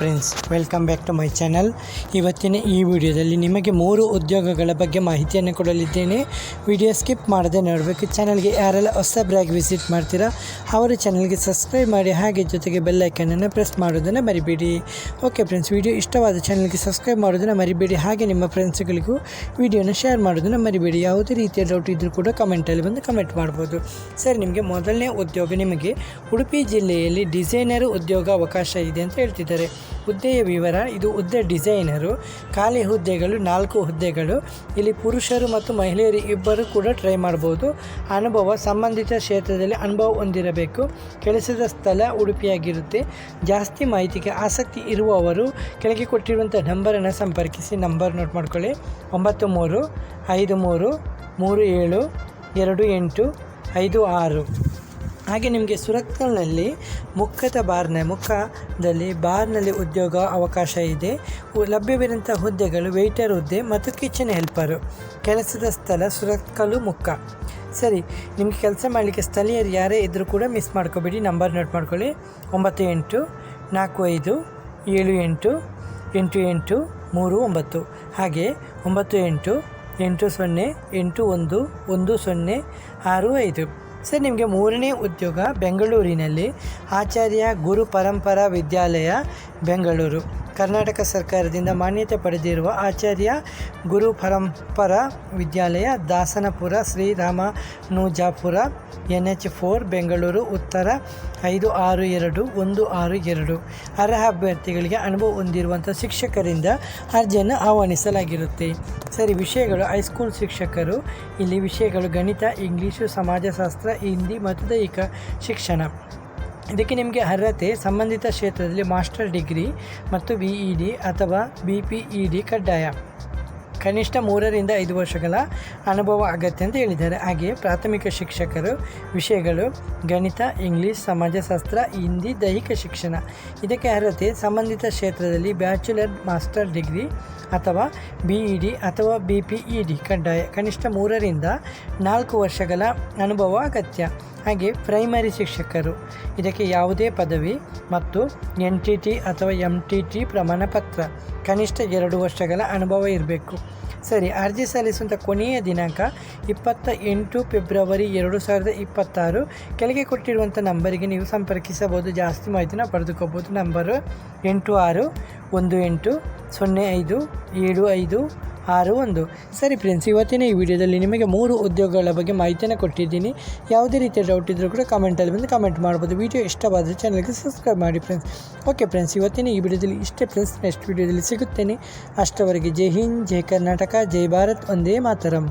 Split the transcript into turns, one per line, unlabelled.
Friends, welcome back to my channel. ಇವತ್ತಿನ ಈ ವಿಡಿಯೋದಲ್ಲಿ ನಿಮಗೆ 3 ಉದ್ಯೋಗಗಳ ಬಗ್ಗೆ ಮಾಹಿತಿಯನ್ನು ಕೊಡಲಿದ್ದೇನೆ. ವಿಡಿಯೋ ಸ್ಕಿಪ್ ಮಾಡದೆ ನೋಡಬೇಕು. ಚಾನಲ್ಗೆ ಯಾರೆಲ್ಲ ಹೊಸಬ್ರಾಗಿ ವಿಸಿಟ್ ಮಾಡ್ತೀರಾ ಅವರು ಚಾನಲ್ಗೆ ಸಬ್ಸ್ಕ್ರೈಬ್ ಮಾಡಿ, ಹಾಗೆ ಜೊತೆಗೆ ಬೆಲ್ ಐಕನನ್ನು ಪ್ರೆಸ್ ಮಾಡೋದನ್ನು ಮರಿಬೇಡಿ. ಓಕೆ ಫ್ರೆಂಡ್ಸ್, ವಿಡಿಯೋ ಇಷ್ಟವಾದ ಚಾನಲ್ಗೆ ಸಬ್ಸ್ಕ್ರೈಬ್ ಮಾಡೋದನ್ನು ಮರಿಬೇಡಿ. ಹಾಗೆ ನಿಮ್ಮ ಫ್ರೆಂಡ್ಸ್ಗಳಿಗೂ ವಿಡಿಯೋನ ಶೇರ್ ಮಾಡೋದನ್ನು ಮರಿಬೇಡಿ. ಯಾವುದೇ ರೀತಿಯ ಡೌಟ್ ಇದ್ದರೂ ಕೂಡ ಕಮೆಂಟಲ್ಲಿ ಬಂದು ಕಮೆಂಟ್ ಮಾಡ್ಬೋದು. ಸರಿ, ನಿಮಗೆ ಮೊದಲನೇ ಉದ್ಯೋಗ, ನಿಮಗೆ ಉಡುಪಿ ಜಿಲ್ಲೆಯಲ್ಲಿ ಡಿಸೈನರ್ ಉದ್ಯೋಗ ಅವಕಾಶ ಇದೆ ಅಂತ ಹೇಳ್ತಿದ್ದಾರೆ. ಹುದ್ದೆಯ ವಿವರ: ಇದು ಹುದ್ದೆ ಡಿಸೈನರು. ಖಾಲಿ ಹುದ್ದೆಗಳು 4 ಹುದ್ದೆಗಳು. ಇಲ್ಲಿ ಪುರುಷರು ಮತ್ತು ಮಹಿಳೆಯರು ಇಬ್ಬರು ಕೂಡ ಟ್ರೈ ಮಾಡ್ಬೋದು. ಅನುಭವ: ಸಂಬಂಧಿತ ಕ್ಷೇತ್ರದಲ್ಲಿ ಅನುಭವ ಹೊಂದಿರಬೇಕು. ಕೆಲಸದ ಸ್ಥಳ ಉಡುಪಿಯಾಗಿರುತ್ತೆ. ಜಾಸ್ತಿ ಮಾಹಿತಿಗೆ ಆಸಕ್ತಿ ಇರುವವರು ಕೆಳಗೆ ಕೊಟ್ಟಿರುವಂಥ ನಂಬರನ್ನು ಸಂಪರ್ಕಿಸಿ. ನಂಬರ್ ನೋಟ್ ಮಾಡ್ಕೊಳ್ಳಿ: 9353372856. ಹಾಗೆ ನಿಮಗೆ ಸುರತ್ಕಲ್ನಲ್ಲಿ ಮುಖದಲ್ಲಿ ಬಾರ್ನಲ್ಲಿ ಉದ್ಯೋಗ ಅವಕಾಶ ಇದೆ. ಲಭ್ಯವಿರುವಂಥ ಹುದ್ದೆಗಳು ವೆಯ್ಟರ್ ಹುದ್ದೆ ಮತ್ತು ಕಿಚನ್ ಹೆಲ್ಪರು. ಕೆಲಸದ ಸ್ಥಳ ಸುರತ್ಕಲ್ಲು ಮುಖ. ಸರಿ, ನಿಮಗೆ ಕೆಲಸ ಮಾಡಲಿಕ್ಕೆ ಸ್ಥಳೀಯರು ಯಾರೇ ಇದ್ದರೂ ಕೂಡ ಮಿಸ್ ಮಾಡ್ಕೋಬೇಡಿ. ನಂಬರ್ ನೋಟ್ ಮಾಡ್ಕೊಳ್ಳಿ: 9845788839. ಹಾಗೆ 9880811065. ಸರ್, ನಿಮಗೆ 3ನೇ ಉದ್ಯೋಗ, ಬೆಂಗಳೂರಿನಲ್ಲಿ ಆಚಾರ್ಯ ಗುರು ಪರಂಪರಾ ವಿದ್ಯಾಲಯ ಬೆಂಗಳೂರು. ಕರ್ನಾಟಕ ಸರ್ಕಾರದಿಂದ ಮಾನ್ಯತೆ ಪಡೆದಿರುವ ಆಚಾರ್ಯ ಗುರು ಪರಂಪರಾ ವಿದ್ಯಾಲಯ, ದಾಸನಪುರ, ಶ್ರೀರಾಮಾನುಜಾಪುರ, NH4, ಬೆಂಗಳೂರು ಉತ್ತರ 562162. ಅರ್ಹ ಅಭ್ಯರ್ಥಿಗಳಿಗೆ ಅನುಭವ ಹೊಂದಿರುವಂಥ ಶಿಕ್ಷಕರಿಂದ ಅರ್ಜಿಯನ್ನು ಆಹ್ವಾನಿಸಲಾಗಿರುತ್ತೆ. ಸರಿ, ವಿಷಯಗಳು: ಹೈಸ್ಕೂಲ್ ಶಿಕ್ಷಕರು. ಇಲ್ಲಿ ವಿಷಯಗಳು ಗಣಿತ, ಇಂಗ್ಲೀಷು, ಸಮಾಜಶಾಸ್ತ್ರ, ಹಿಂದಿ ಮತ್ತು ದೈಹಿಕ ಶಿಕ್ಷಣ. ಇದಕ್ಕೆ ನಿಮಗೆ ಅರ್ಹತೆ: ಸಂಬಂಧಿತ ಕ್ಷೇತ್ರದಲ್ಲಿ ಮಾಸ್ಟರ್ ಡಿಗ್ರಿ ಮತ್ತು BEd ಅಥವಾ BPEd ಕಡ್ಡಾಯ. ಕನಿಷ್ಠ 3ರಿಂದ 5 ವರ್ಷಗಳ ಅನುಭವ ಅಗತ್ಯ ಅಂತ ಹೇಳಿದ್ದಾರೆ. ಹಾಗೆ ಪ್ರಾಥಮಿಕ ಶಿಕ್ಷಕರು. ವಿಷಯಗಳು ಗಣಿತ, ಇಂಗ್ಲೀಷ್, ಸಮಾಜಶಾಸ್ತ್ರ, ಹಿಂದಿ, ದೈಹಿಕ ಶಿಕ್ಷಣ. ಇದಕ್ಕೆ ಅರ್ಹತೆ: ಸಂಬಂಧಿತ ಕ್ಷೇತ್ರದಲ್ಲಿ ಬ್ಯಾಚುಲರ್, ಮಾಸ್ಟರ್ ಡಿಗ್ರಿ ಅಥವಾ BEd ಅಥವಾ BPEd ಕಡ್ಡಾಯ. ಕನಿಷ್ಠ 3ರಿಂದ 4 ವರ್ಷಗಳ ಅನುಭವ ಅಗತ್ಯ. ಹಾಗೆ ಪ್ರೈಮರಿ ಶಿಕ್ಷಕರು. ಇದಕ್ಕೆ ಯಾವುದೇ ಪದವಿ ಮತ್ತು NTT ಅಥವಾ MTT ಪ್ರಮಾಣ ಪತ್ರ. ಕನಿಷ್ಠ 2 ವರ್ಷಗಳ ಅನುಭವ ಇರಬೇಕು. ಸರಿ, ಅರ್ಜಿ ಸಲ್ಲಿಸುವಂಥ ಕೊನೆಯ ದಿನಾಂಕ 28 ಫೆಬ್ರವರಿ 2026. ಕೆಳಗೆ ಕೊಟ್ಟಿರುವಂಥ ನಂಬರಿಗೆ ನೀವು ಸಂಪರ್ಕಿಸಬಹುದು. ಜಾಸ್ತಿ ಮಾಹಿತಿನ ಪಡೆದುಕೋಬೋದು. ನಂಬರು 8618057561. ಸರಿ ಫ್ರೆಂಡ್ಸ್, ಇವತ್ತಿನ ಈ ವಿಡಿಯೋದಲ್ಲಿ ನಿಮಗೆ 3 ಉದ್ಯೋಗಗಳ ಬಗ್ಗೆ ಮಾಹಿತಿಯನ್ನು ಕೊಟ್ಟಿದ್ದೀನಿ. ಯಾವುದೇ ರೀತಿಯ ಡೌಟ್ ಇದ್ದರೂ ಕೂಡ ಕಮೆಂಟಲ್ಲಿ ಬಂದು ಕಮೆಂಟ್ ಮಾಡ್ಬೋದು. ವಿಡಿಯೋ ಇಷ್ಟವಾದರೆ ಚಾನಲ್ಗೆ ಸಬ್ಸ್ಕ್ರೈಬ್ ಮಾಡಿ ಫ್ರೆಂಡ್ಸ್. ಓಕೆ ಫ್ರೆಂಡ್ಸ್, ಇವತ್ತಿನ ಈ ವಿಡಿಯೋದಲ್ಲಿ ಇಷ್ಟೇ ಫ್ರೆಂಡ್ಸ್. ನೆಕ್ಸ್ಟ್ ವಿಡಿಯೋದಲ್ಲಿ ಸಿಗುತ್ತೇನೆ. ಅಷ್ಟವರೆಗೆ ಜೈ ಹಿಂದ್, ಜೈ ಕರ್ನಾಟಕ, ಜೈ ಭಾರತ್, ಒಂದೇ ಮಾತರಂ.